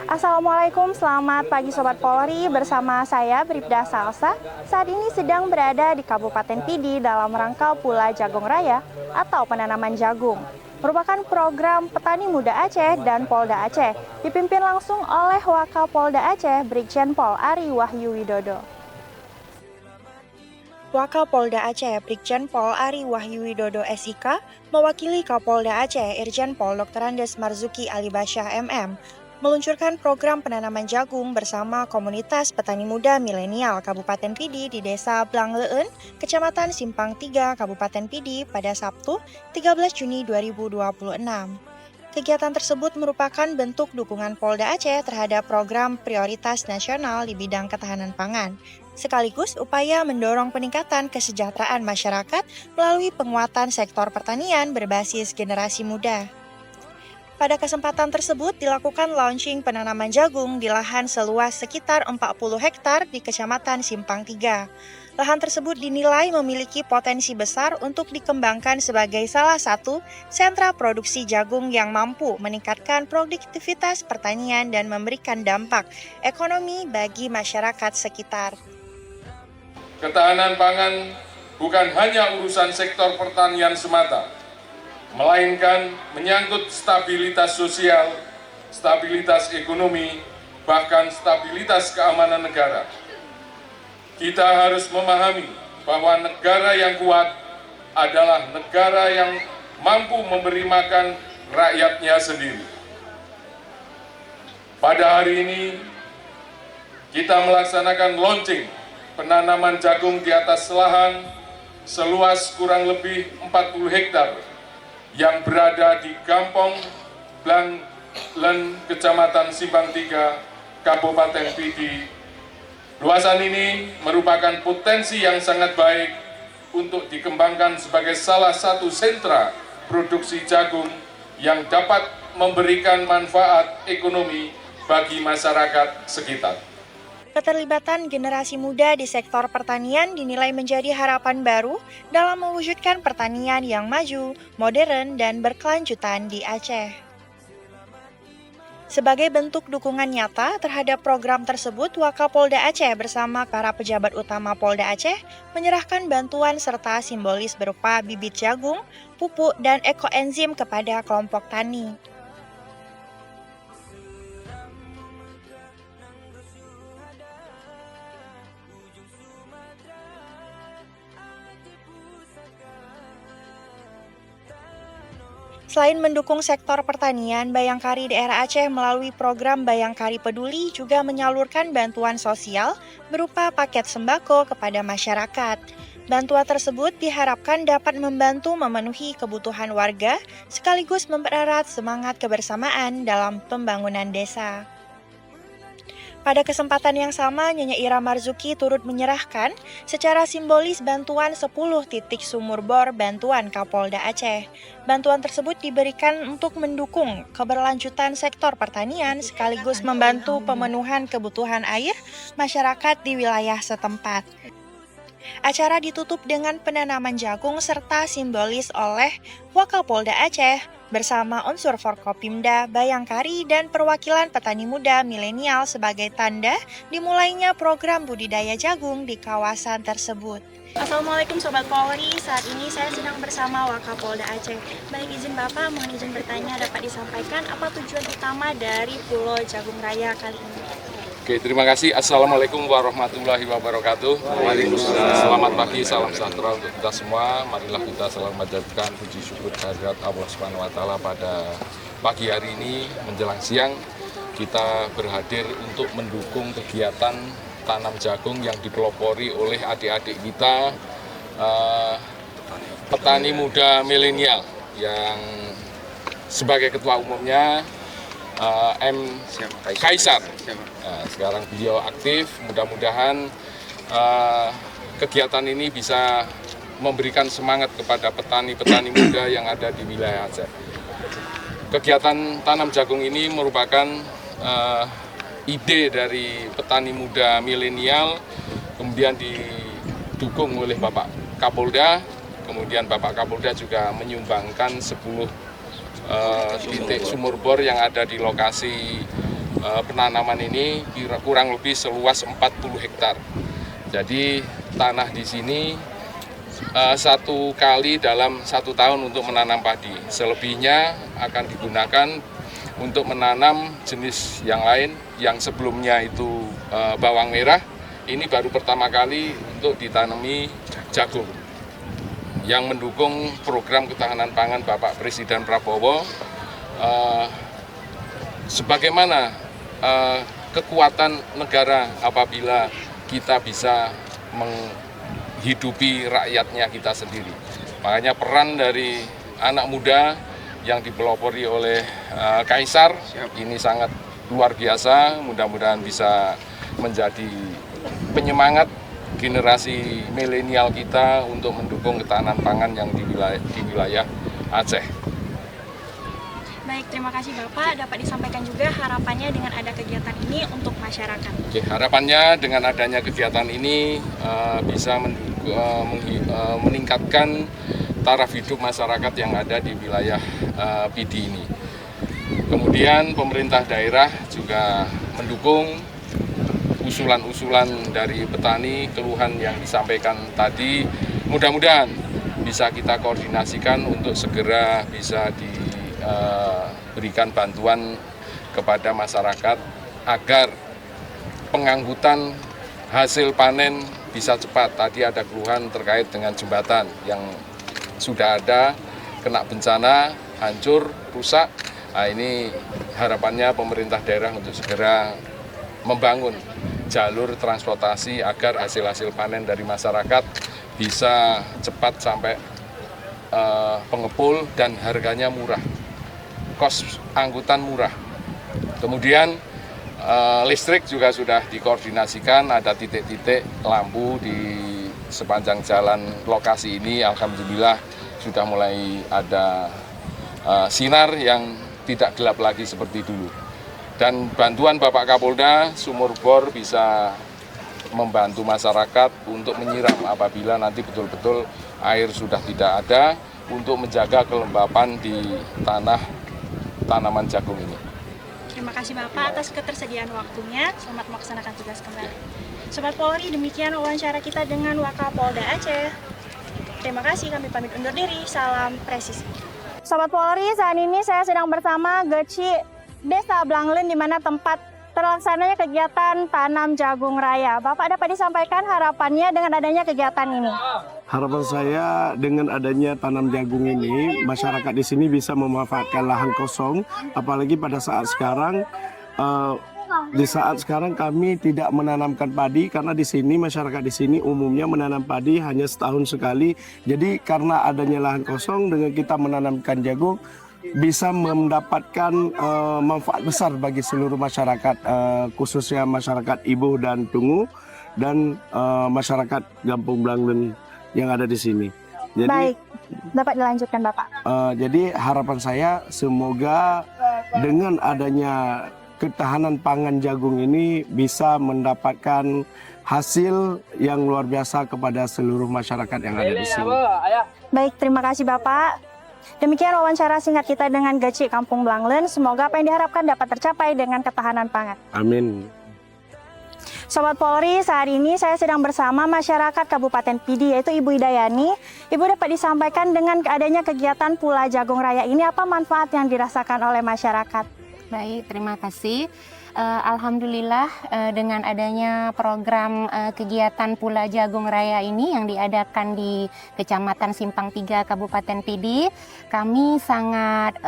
Assalamualaikum, selamat pagi Sobat Polri, bersama saya Bribda Salsa. Saat ini sedang berada di Kabupaten Pidi dalam rangka Pula Jagung Raya atau penanaman jagung. Merupakan program Petani Muda Aceh dan Polda Aceh, dipimpin langsung oleh Wakapolda Aceh, Brigjen Pol Ari Wahyu Widodo. Wakapolda Aceh, Brigjen Pol Ari Wahyu Widodo SIK, mewakili Kapolda Aceh, Irjen Pol Dr. Andes Marzuki Ali Basyah MM, meluncurkan program penanaman jagung bersama komunitas petani muda milenial Kabupaten Pidi di Desa Blangleun, Kecamatan Simpang 3, Kabupaten Pidi pada Sabtu 13 Juni 2026. Kegiatan tersebut merupakan bentuk dukungan Polda Aceh terhadap program prioritas nasional di bidang ketahanan pangan, sekaligus upaya mendorong peningkatan kesejahteraan masyarakat melalui penguatan sektor pertanian berbasis generasi muda. Pada kesempatan tersebut dilakukan launching penanaman jagung di lahan seluas sekitar 40 hektar di Kecamatan Simpang 3. Lahan tersebut dinilai memiliki potensi besar untuk dikembangkan sebagai salah satu sentra produksi jagung yang mampu meningkatkan produktivitas pertanian dan memberikan dampak ekonomi bagi masyarakat sekitar. Ketahanan pangan bukan hanya urusan sektor pertanian semata, melainkan menyangkut stabilitas sosial, stabilitas ekonomi, bahkan stabilitas keamanan negara. Kita harus memahami bahwa negara yang kuat adalah negara yang mampu memberi makan rakyatnya sendiri. Pada hari ini, kita melaksanakan launching penanaman jagung di atas lahan seluas kurang lebih 40 hektar yang berada di Kampung Blangleun, Kecamatan Simpang 3, Kabupaten Pidi. Luasan ini merupakan potensi yang sangat baik untuk dikembangkan sebagai salah satu sentra produksi jagung yang dapat memberikan manfaat ekonomi bagi masyarakat sekitar. Keterlibatan generasi muda di sektor pertanian dinilai menjadi harapan baru dalam mewujudkan pertanian yang maju, modern, dan berkelanjutan di Aceh. Sebagai bentuk dukungan nyata terhadap program tersebut, Wakapolda Aceh bersama para pejabat utama Polda Aceh menyerahkan bantuan serta simbolis berupa bibit jagung, pupuk, dan ekoenzim kepada kelompok tani. Selain mendukung sektor pertanian, Bayangkari daerah Aceh melalui program Bayangkari Peduli juga menyalurkan bantuan sosial berupa paket sembako kepada masyarakat. Bantuan tersebut diharapkan dapat membantu memenuhi kebutuhan warga sekaligus mempererat semangat kebersamaan dalam pembangunan desa. Pada kesempatan yang sama, Nyonya Ira Marzuki turut menyerahkan secara simbolis bantuan 10 titik sumur bor bantuan Kapolda Aceh. Bantuan tersebut diberikan untuk mendukung keberlanjutan sektor pertanian sekaligus membantu pemenuhan kebutuhan air masyarakat di wilayah setempat. Acara ditutup dengan penanaman jagung serta simbolis oleh Wakapolda Aceh bersama unsur Forkopimda, Bayangkari, dan perwakilan petani muda milenial sebagai tanda dimulainya program budidaya jagung di kawasan tersebut. Assalamualaikum Sobat Polri, saat ini saya sedang bersama Wakapolda Aceh. Baik, izin Bapak, mohon izin bertanya dapat disampaikan apa tujuan utama dari Pulau Jagung Raya kali ini? Oke, terima kasih. Assalamualaikum warahmatullahi wabarakatuh. Waalaikumsalam. Selamat pagi, salam sejahtera untuk kita semua. Marilah kita selalu menjadikan puji syukur kehadirat Allah Subhanahu wa Ta'ala pada pagi hari ini menjelang siang. Kita berhadir untuk mendukung kegiatan tanam jagung yang dipelopori oleh adik-adik kita, petani muda milenial yang sebagai ketua umumnya M. Kaisar. Nah, sekarang beliau aktif, mudah-mudahan kegiatan ini bisa memberikan semangat kepada petani-petani muda yang ada di wilayah Aceh. Kegiatan tanam jagung ini merupakan ide dari petani muda milenial, kemudian didukung oleh Bapak Kapolda, kemudian Bapak Kapolda juga menyumbangkan 10 titik sumur bor yang ada di lokasi penanaman ini kurang lebih seluas 40 hektar. Jadi tanah di sini satu kali dalam 1 tahun untuk menanam padi. Selebihnya akan digunakan untuk menanam jenis yang lain yang sebelumnya itu bawang merah. Ini baru pertama kali untuk ditanami jagung yang mendukung program ketahanan pangan Bapak Presiden Prabowo. Sebagaimana kekuatan negara apabila kita bisa menghidupi rakyatnya kita sendiri. Makanya peran dari anak muda yang dipelopori oleh Kaisar ini sangat luar biasa. Mudah-mudahan bisa menjadi penyemangat generasi milenial kita untuk mendukung ketahanan pangan yang di wilayah Aceh. Baik, terima kasih Bapak. Dapat disampaikan juga harapannya dengan ada kegiatan ini untuk masyarakat. Oke, harapannya dengan adanya kegiatan ini bisa meningkatkan taraf hidup masyarakat yang ada di wilayah Pidi ini. Kemudian pemerintah daerah juga mendukung usulan-usulan dari petani, keluhan yang disampaikan tadi. Mudah-mudahan bisa kita koordinasikan untuk segera bisa diberikan bantuan kepada masyarakat agar pengangkutan hasil panen bisa cepat. Tadi ada keluhan terkait dengan jembatan yang sudah ada, kena bencana, hancur, rusak. Nah, ini harapannya pemerintah daerah untuk segera membangun jalur transportasi agar hasil-hasil panen dari masyarakat bisa cepat sampai pengepul dan harganya murah, kos angkutan murah. Kemudian listrik juga sudah dikoordinasikan, ada titik-titik lampu di sepanjang jalan lokasi ini. Alhamdulillah sudah mulai ada sinar yang tidak gelap lagi seperti dulu. Dan bantuan Bapak Kapolda sumur bor bisa membantu masyarakat untuk menyiram apabila nanti betul-betul air sudah tidak ada, untuk menjaga kelembapan di tanah tanaman jagung ini. Terima kasih Bapak atas ketersediaan waktunya. Selamat melaksanakan tugas kembali. Sobat Polri, demikian wawancara kita dengan Wakapolda Aceh. Terima kasih, kami pamit undur diri. Salam presisi. Sobat Polri, saat ini saya sedang bersama Geci Desa Blanglen, di mana tempat terlaksananya kegiatan tanam jagung raya. Bapak dapat disampaikan harapannya dengan adanya kegiatan ini? Harapan saya dengan adanya tanam jagung ini, masyarakat di sini bisa memanfaatkan lahan kosong, apalagi pada saat sekarang. Di saat sekarang kami tidak menanamkan padi karena di sini masyarakat di sini umumnya menanam padi hanya setahun sekali. Jadi karena adanya lahan kosong, dengan kita menanamkan jagung bisa mendapatkan manfaat besar bagi seluruh masyarakat, khususnya masyarakat Ibuh dan Tungu dan masyarakat Kampung Blanglen yang ada di sini. Jadi, baik, dapat dilanjutkan Bapak. Jadi harapan saya semoga dengan adanya ketahanan pangan jagung ini bisa mendapatkan hasil yang luar biasa kepada seluruh masyarakat yang ada di sini. Baik, terima kasih Bapak. Demikian wawancara singkat kita dengan Geci Kampung Blanglen. Semoga apa yang diharapkan dapat tercapai dengan ketahanan pangan. Amin. Sobat Polri, saat ini saya sedang bersama masyarakat Kabupaten Pidi, yaitu Ibu Idayani. Ibu dapat disampaikan dengan adanya kegiatan Pula Jagung Raya ini, apa manfaat yang dirasakan oleh masyarakat? Baik, terima kasih. Alhamdulillah dengan adanya program kegiatan Pula Jagung Raya ini yang diadakan di Kecamatan Simpang 3 Kabupaten Pidi, kami sangat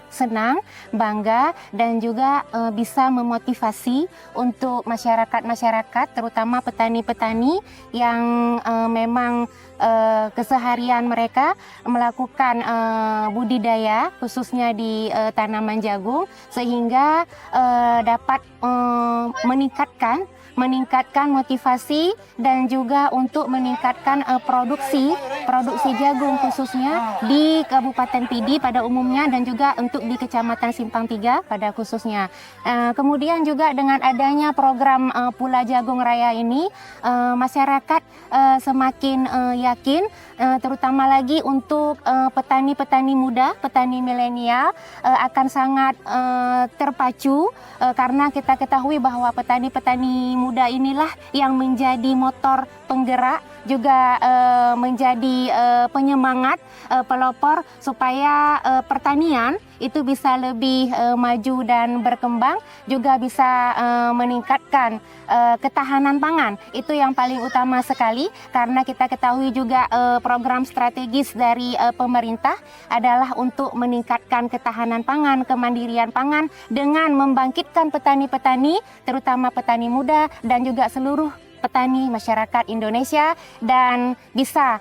senang, bangga dan juga bisa memotivasi untuk masyarakat-masyarakat, terutama petani-petani yang memang keseharian mereka melakukan budidaya khususnya di tanaman jagung, sehingga dapat meningkatkan motivasi dan juga untuk meningkatkan produksi jagung khususnya di Kabupaten Pidi pada umumnya dan juga untuk di Kecamatan Simpang 3 pada khususnya. Kemudian juga dengan adanya program Pula Jagung Raya ini, masyarakat semakin yakin, terutama lagi untuk petani-petani muda, petani milenial akan sangat terpacu karena kita ketahui bahwa petani-petani muda inilah yang menjadi motor penggerak, juga menjadi penyemangat, pelopor supaya pertanian itu bisa lebih maju dan berkembang, juga bisa meningkatkan ketahanan pangan. Itu yang paling utama sekali, karena kita ketahui juga program strategis dari pemerintah adalah untuk meningkatkan ketahanan pangan, kemandirian pangan dengan membangkitkan petani-petani, terutama petani muda dan juga seluruh petani masyarakat Indonesia, dan bisa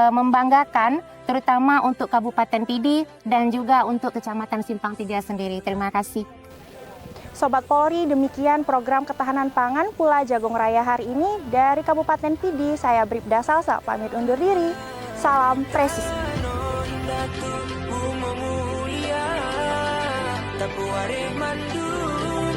membanggakan terutama untuk Kabupaten Pidi dan juga untuk Kecamatan Simpang 3 sendiri. Terima kasih. Sobat Polri, demikian program ketahanan pangan Pula Jagung Raya hari ini dari Kabupaten Pidi. Saya Bribda Salsa, pamit undur diri. Salam presisi. Tapuare mandun